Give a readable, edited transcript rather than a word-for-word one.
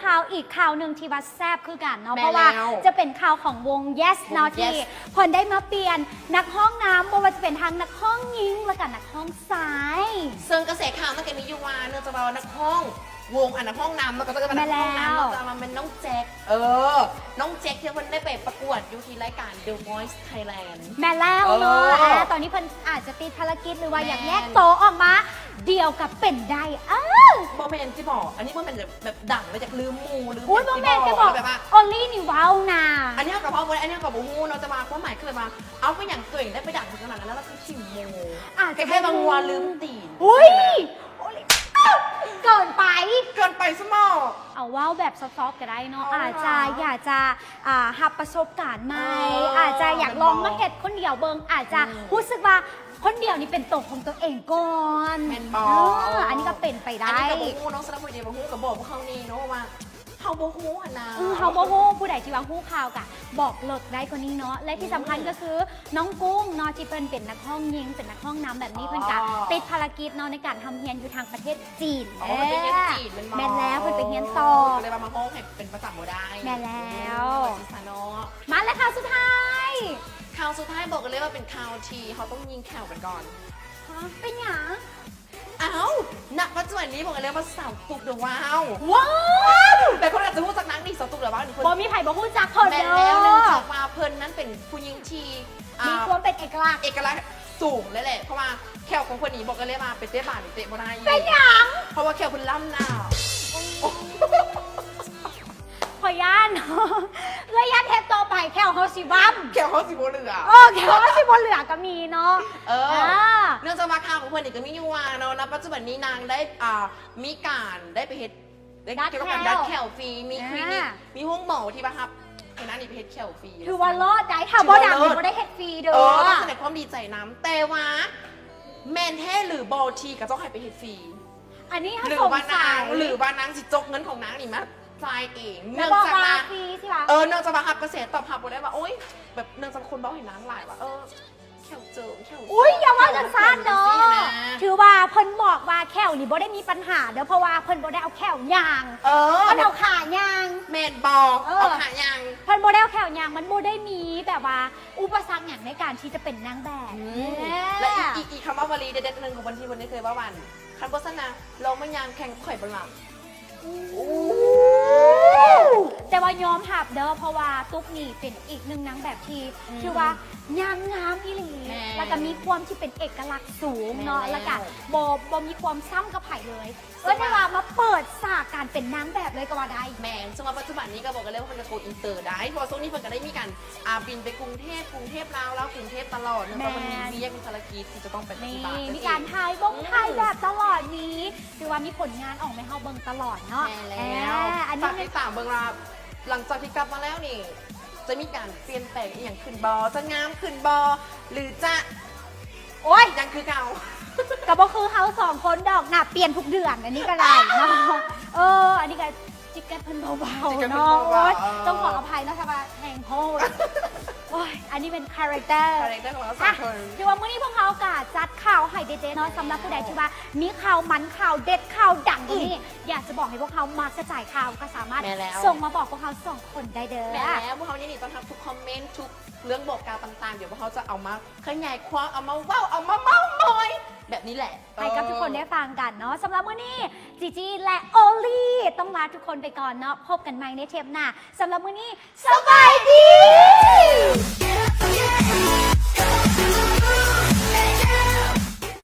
ข่าวอีกข่าวหนึ่งที่ว่าแซ่บคือกันเนาะเพราะว่าจะเป็นข่าวของวง Yes เนาะที่พอนได้มาเปลี่ยนนักห้องน้ำบ่ว่าจะเป็นทางนักห้องหญิงและกันนักห้องซ้ายซึ่งกระแสข่าวมันก็มีอยู่ว่าเนื่องจากว่านักห้องวงนักห้องน้ำมันก็จะเป็นนักห้องน้ำเราจะมาเป็นน้องแจ็คน้องแจ็คที่เพิ่นได้ไปประกวดอยู่ที่รายการ The Voice Thailand แม่แล้วเนาะตอนนี้เพิ่นอาจจะติดภารกิจหรือว่าอยากแยกโตออกมาเดียวกับเป็นได้โมเมนต์ที่บอกอันนี้มันเป็นแบบดังมาจากลืมมูหรือโมเมนต์ที่บอกแบบว่า only นี่ว้าวนะอันนี้กับพ่อวันอันนี้กับบูฮูเราจะมาความหมายคือมาเอาไปอย่างตัวเองได้ไปดังถึงขนาดนั้นแล้วก็ชิมโมแค่บางวันลืมตีนอุ้ยเกินไปสมองเอาว้าวแบบซอฟๆก็ได้เนาะอาจจะอยากจะหับประสบการณ์ใหม่อาจจะอยากลองมาเห็ดคนเดียวเบิงอาจจะรู้สึกว่าคนเดียวนี่เป็นตัวของตัวเองก่อนแมนบออันนี้ก็เป็นไปได้อันนี้กับบูฮูน้องสนับสนุนบูฮูกับบอกพวกเขานี่เนาะว่าเฮาโบฮูนะเฮาโบฮูผู้ใดที่วางฮู้ข่าวกะบอกเลิกได้คนนี้เนาะและที่สำคัญก็คือน้องกุ้งเนาะที่เป็นนักห้องยิงเป็นนักห้องน้ำแบบนี้เพิ่นกะติดภารกิจเนาะในการทำเฮียนอยู่ทางประเทศจีนแม่แล้วเพิ่นไปเฮียนต่อเลยมาห้องให้เป็นประจำโมได้แม่แล้วมาแล้วค่ะสุดท้ายข่าวสุดท้ายบอกกันเลยว่าเป็นข่าวทีเขาต้องยิงแข่วกันก่อนเป็นหยังณปัจจุบันนี้บอกกันเลยว่าสาวตุกเดอะว้าวแต่คนอาจจะพูดจากนังนี่สาวตุกเดอะว้าวนี่คนมีไผ่บอกพูดจากคนเดียวแล้วนึงจากมาเพิ่นนั้นเป็นผู้หญิงที่มีความเป็นเอกลักษณ์สูงเลยแหละเพราะว่าแขวของคนนี้บอกกันเลยมาเป็นเตะบาหรือเตะบอลได้เป็นหยังเพราะว่าแขวคนล่ำหน้าขอย่านเลยย่านเทปต่อไปแขวเขาสิบัมแขวเขาสิบเหลือแขวเขาสิบเหลือก็มีเนาะเนื่องจากว่าข่าวของคนนี้ก็มีอยู่ว่าเนาะณปัจจุบันนี้นางได้มีการได้ไปเฮ็ดได้เกี่ยวกับการดัดแขวฟรีมีคลินิกมีห้องหมอที่บ้าครับเห็นนั้นนี่ไปเฮ็ดแขวฟรีถือว่ารอดได้ค่ะบ่ดังบ่ได้เฮ็ดฟรีเด้อต้องแสดงความดีใจน้ำแต่ว่าแมนแท้หรือบอลทีกับเจ้าใครไปเฮ็ดฟรีอันนี้หรือว่านางสิจกเงินของนางนี่มั้ยจ่ายเองเนื่องจากว่าฟรีใช่ปะเนื่องจากว่าเกษตรตอบรับได้ว่าโอ๊ยแบบเนื่องจากคนบอกเห็นนางหลายว่าแขวเจออุ้ยอย่าว่าจังซ่านเด้อถือว่าเพิ่นบอกว่าแขวนี่บ่ได้มีปัญหาเด้อเพราะว่าเพิ่นบ่ได้เอาแขวยางมันเอาขายางแม่นบอกเอาขายางเพิ่นบ่ได้เอาแขวยางมันบ่ได้มีแบบว่าอุปสรรคอย่างในการที่จะเป็นนางแบบและอีกคำว่าวลีเด็ดๆนึงของวันที่วันนี้เคยว่าวันคันโฆษณาเราไม่ยางแข่งข่อยบลังแต่ว่ายอมหับเด้อเพราะว่าตุ๊กนี่เป็นอีกหนึ่งนางแบบที่ชื่อว่างามอีหลีแล้วก็มีความที่เป็นเอกลักษณ์สูงเนาะแล้วก็บ่มีความซ้ำกับไผ่เลยได้ว่ามาเปิดสากการเป็นนางแบบเลยก็ว่าได้แม่ช่วงปัจจุบันนี้ก็บอกกันเลยว่ามันจะโกอินเตอร์ได้เพราะช่วงนี้เพิ่นก็ได้มีการบินไปกรุงเทพลาวแล้วกรุงเทพตลอดเนื่องจากมันมีมีภารกิจที่จะต้องไปปฏิบัติมีการถ่ายแบบตลอดนี้คือว่ามีผลงานออกมาให้เฮาเบิ่งตลอดเนาะแล้วอันนี้ที่3เบิ่งว่าหลังจากที่กลับมาแล้วนี่จะมีการเปลี่ยนแปลงอย่างขึ้นบอจะงามขึ้นบอหรือจะโอ๊ยยังคือเก่าก็บ่คือเฮา2คนดอกหน้าเปลี่ยนทุกเดือนอันนี้ก็ได้เนาะอันนี้ก็จิกเก็ตเพิ่นเบาๆเนาะต้องขออภัยนะถ้าว่าแหงโหดโอ้ยอันนี้เป็นคาแรคเตอร์ของเรา2คนที่ว่ามื้อนี้พวกเขาก็จัดข่าวให้เด็ดๆเนาะสำหรับผู้ใดที่ว่ามีข่าวมันข่าวเด็ดข่าวดังนี่อยากจะบอกให้พวกเขามากระจายข่าวก็สามารถส่งมาบอกพวกเขา2คนได้เด้อแล้วพวกเขานี่ต้องทำทุกคอมเมนต์ทุกเรื่องบอกกล่าวต่างๆเดี๋ยวพวกเขาจะเอามาขยายความเอามาว้าวเอามาเม้ามอยแบบนี้แหละให้กับทุกคนได้ฟังกันเนาะสำหรับมื้อนี้จีจีและโอลี่ต้องลาทุกคนไปก่อนเนาะพบกันใหม่ในเทปหน้าสำหรับมื้อนี้สบายดี